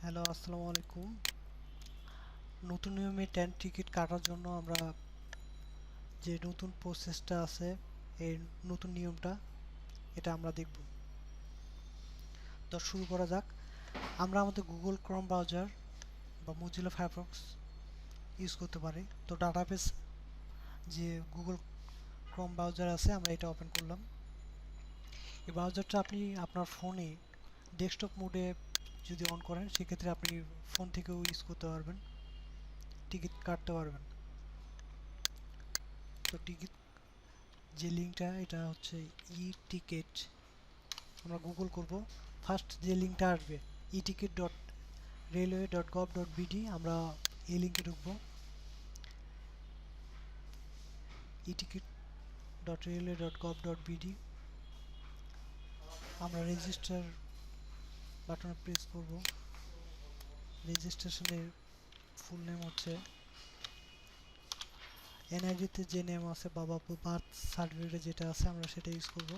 Hello, আসসালামু আলাইকুম। নতুন নিয়মে ট্রেন টিকিট কাটার জন্য আমরা যে নতুন প্রসেসটা আছে, এই নতুন নিয়মটা এটা আমরা দেখব। তো শুরু করা যাক। আমরা আমাদের গুগল ক্রোম ব্রাউজার বা মোজিলা ফায়ারফক্স ইউজ করতে পারি। তো ডাটাবেস যে গুগল ক্রোম ব্রাউজার আছে, আমরা এটা ওপেন করলাম। এই ব্রাউজারটা আপনি আপনার ফোনে ডেস্কটপ মোডে যদি অন করেন, সেক্ষেত্রে আপনি ফোন থেকেও ইউজ করতে পারবেন, টিকিট কাটতে পারবেন। তো টিকিট যে লিঙ্কটা, এটা হচ্ছে ই-টিকেট। আমরা গুগল করব, ফার্স্ট যে লিঙ্কটা আসবে eticket.railway.gov.bd, আমরা এই লিঙ্কে ঢুকবো। eticket.railway.gov.bd, আমরা রেজিস্টার বাটনে প্রেস করব। রেজিস্ট্রেশনের ফুল নেম হচ্ছে, এনআইডিতে যে নেম আছে বা বার্থ সার্টিফিকেটে যেটা আছে আমরা সেটা ইউজ করব।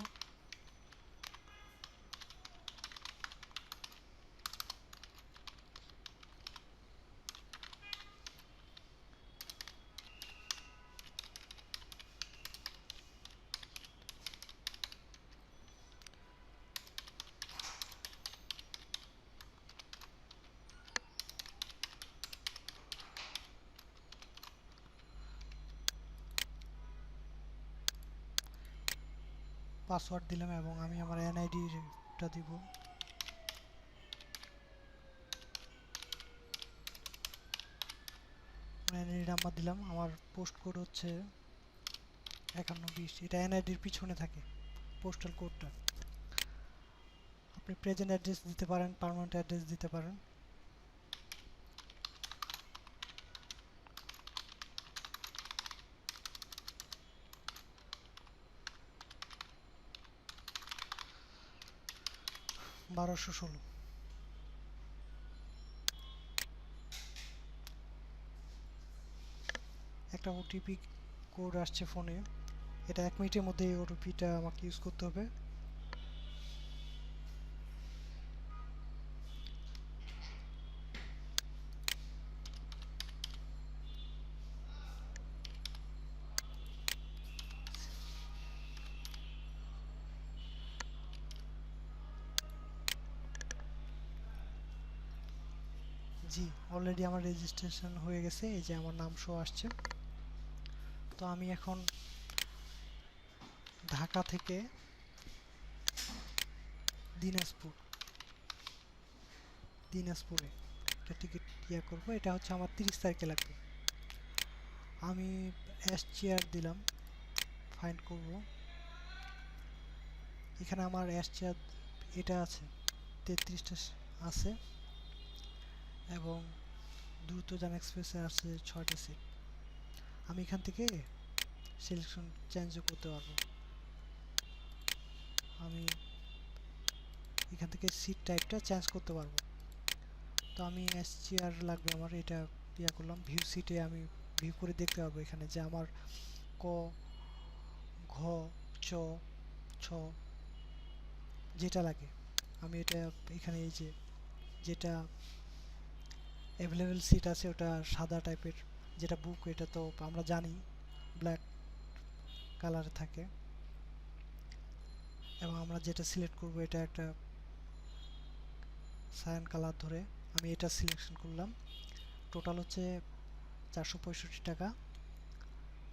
পাসওয়ার্ড দিলাম এবং আমি আমার এনআইডিটা দিব। এনআইডি নাম্বার দিলাম। আমার পোস্ট কোড হচ্ছে 5120, এটা এনআইডির পিছনে থাকে পোস্টাল কোডটা। আপনি প্রেজেন্ট অ্যাড্রেস দিতে পারেন, পার্মানেন্ট অ্যাড্রেস দিতে পারেন। বারোশো ষোলো। একটা ওটিপি কোড আসছে ফোনে, এটা 1 মিনিটের মধ্যে এই ওটিপিটা আমাকে ইউজ করতে হবে। জি, অলরেডি আমার রেজিস্ট্রেশন হয়ে গেছে, এই যে আমার নাম শো আসছে। তো আমি এখন ঢাকা থেকে দিনাজপুরে একটা টিকিট করবো। এটা হচ্ছে আমার 30 তারিখে লাগবে। আমি চেয়ার দিলাম, ফাইন্ড করব। এখানে আমার চেয়ার এটা আছে, 33টা আছে, এবং দ্রুতযান এক্সপ্রেসে আছে 6টা সিট। আমি এখান থেকে সিলেকশন চেঞ্জও করতে পারবো। আমি এখান থেকে সিট টাইপটা চেঞ্জ করতে পারবো। তো আমি চেয়ার লাগবে আমার, এটা করলাম। ভিউ সিটে আমি ভিউ করে দেখতে পারবো এখানে যে আমার ক, ঘ, চ, ছ যেটা লাগে আমি এটা এখানে, এই যে যেটা অ্যাভেলেবেল সিট আছে ওটা সাদা টাইপের, যেটা বুক এটা তো আমরা জানি ব্ল্যাক কালারে থাকে, এবং আমরা যেটা সিলেক্ট করব এটা একটা সায়ান কালার ধরে আমি এটা সিলেকশন করলাম। টোটাল হচ্ছে 465 টাকা।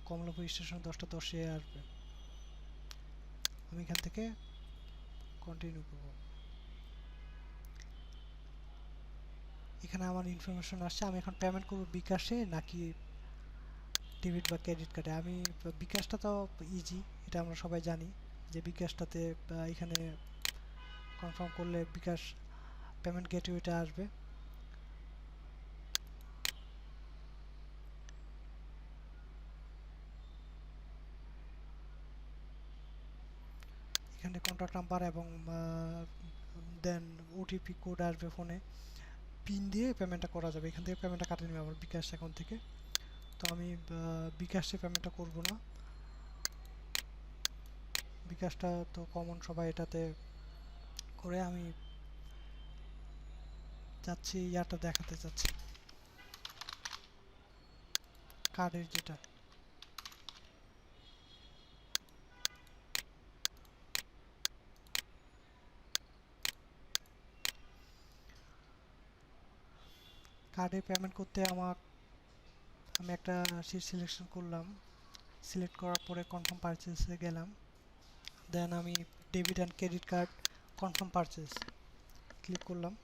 কমলাপুর স্টেশন 10টা 10-এ আসবে। আমি এখান থেকে কন্টিনিউ করব। এখানে আমার ইনফরমেশন আসছে, আমি এখন পেমেন্ট করব বিকাশে নাকি ডেবিট বা ক্রেডিট কার্ডে। আমি বিকাশটা তো ইজি, এটা আমরা সবাই জানি যে বিকাশটাতে এখানে কনফার্ম করলে বিকাশ পেমেন্ট গেটওয়েটা আসবে। এখানে কন্ট্যাক্ট নাম্বার এবং দেন ওটিপি কোড আসবে ফোনে, পিন দিয়ে পেমেন্টটা করা যাবে। এখান থেকে পেমেন্টটা কাটে নেবে আমার বিকাশ অ্যাকাউন্ট থেকে। তো আমি বিকাশে পেমেন্টটা করব না, বিকাশটা তো কমন, সবাই এটাতে করে। আমি যাচ্ছি ইয়াটা দেখাতে যাচ্ছি, কার্ডের যেটা। কার্ডে পেমেন্ট করতে আমি একটা সিট সিলেকশন করলাম, সিলেক্ট করার পরে কনফার্ম পারচেসে গেলাম, দেন আমি debit and credit card confirm purchase click করলাম।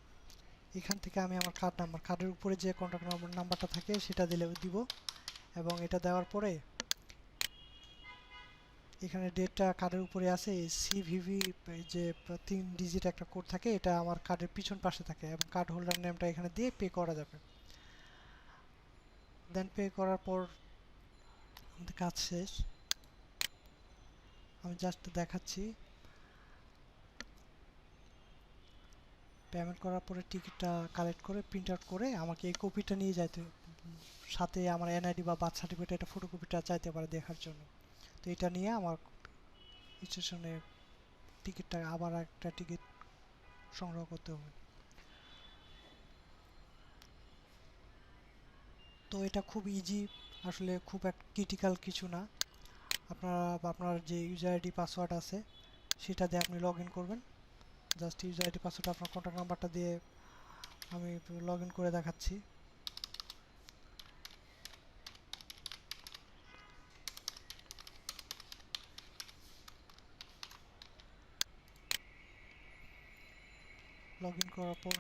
এখান থেকে আমি আমার কার্ডের উপরে যে কন্ট্যাক্ট নাম্বারটা থাকে সেটা দিব, এবং এটা দেওয়ার পরে এখানে ডেটটা কার্ডের উপরে আছে, সিভিভি যে 3 ডিজিট একটা কোড থাকে, এটা আমার কার্ডের পিছন পাশে থাকে, এবং কার্ড হোল্ডার নেমটা এখানে দিয়ে পে করা যাবে। দেন পে করার পর আমাদের কাজ শেষ। আমি জাস্ট দেখাচ্ছি, পেমেন্ট করার পরে টিকিটটা কালেক্ট করে প্রিন্ট আউট করে আমাকে এই কপিটা নিয়ে যাইতে, সাথে আমার এনআইডি বা বার্থ সার্টিফিকেট, এটা ফটোকপিটা চাইতে পারে দেখার জন্য। তো এটা নিয়ে আমার স্টেশনে টিকিটটা, আবার একটা টিকিট সংগ্রহ করতে হবে। তো এটা খুব ইজি, আসলে খুব এক ক্রিটিক্যাল কিছু না। আপনারা আপনার যে ইউজার আইডি পাসওয়ার্ড আছে সেটা দিয়ে আপনি লগ ইন করবেন। জাস্ট ইউজার আইডি পাসওয়ার্ড আপনার কন্ট্যাক্ট নাম্বারটা দিয়ে আমি লগ ইন করে দেখাচ্ছি। লগ ইন করার পর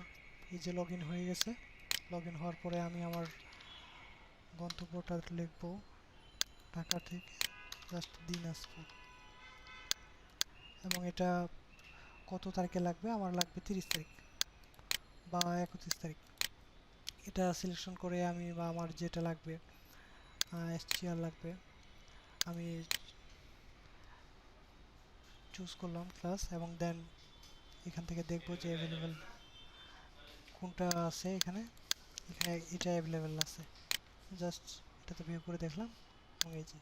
এই যে লগ ইন হয়ে গেছে। লগ ইন হওয়ার পরে আমি আমার গন্তব্যটা লিখব, ঢাকা থেকে জাস্ট দিনাজপুর, এবং এটা কত তারিখে লাগবে, আমার লাগবে 30 তারিখ বা 31 তারিখ। এটা সিলেকশন করে আমি, বা আমার যেটা লাগবে এসটিআর লাগবে, আমি চুজ করলাম ক্লাস, এবং দেন এখান থেকে দেখব যে অ্যাভেলেবেল কোনটা আছে। এখানে এখানে এটা অ্যাভেলেবেল আছে, জাস্ট এটাতে ভিউ করে দেখলাম, এবং এই যে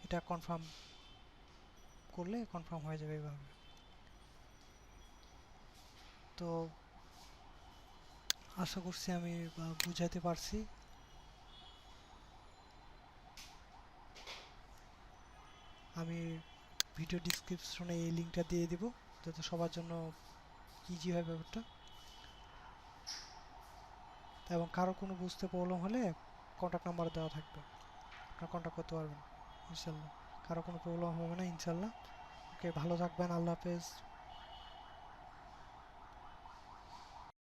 এটা কনফার্ম করলে কনফার্ম হয়ে যাবে এইভাবে। তো আশা করছি আমি বুঝাতে পারছি। আমি ভিডিও ডিসক্রিপশনে এই লিঙ্কটা দিয়ে দিব, যাতে সবার জন্য ইজি হয় ব্যাপারটা। এবং কারো কোনো বুঝতে প্রবলেম হলে কন্ট্যাক্ট নাম্বার দেওয়া থাকবে, আপনারা কন্ট্যাক্ট করতে পারবেন ইনশাল্লাহ। কারো কোনো প্রবলেম হবে না ইনশাল্লাহ। ওকে, ভালো থাকবেন, আল্লাহ হাফেজ।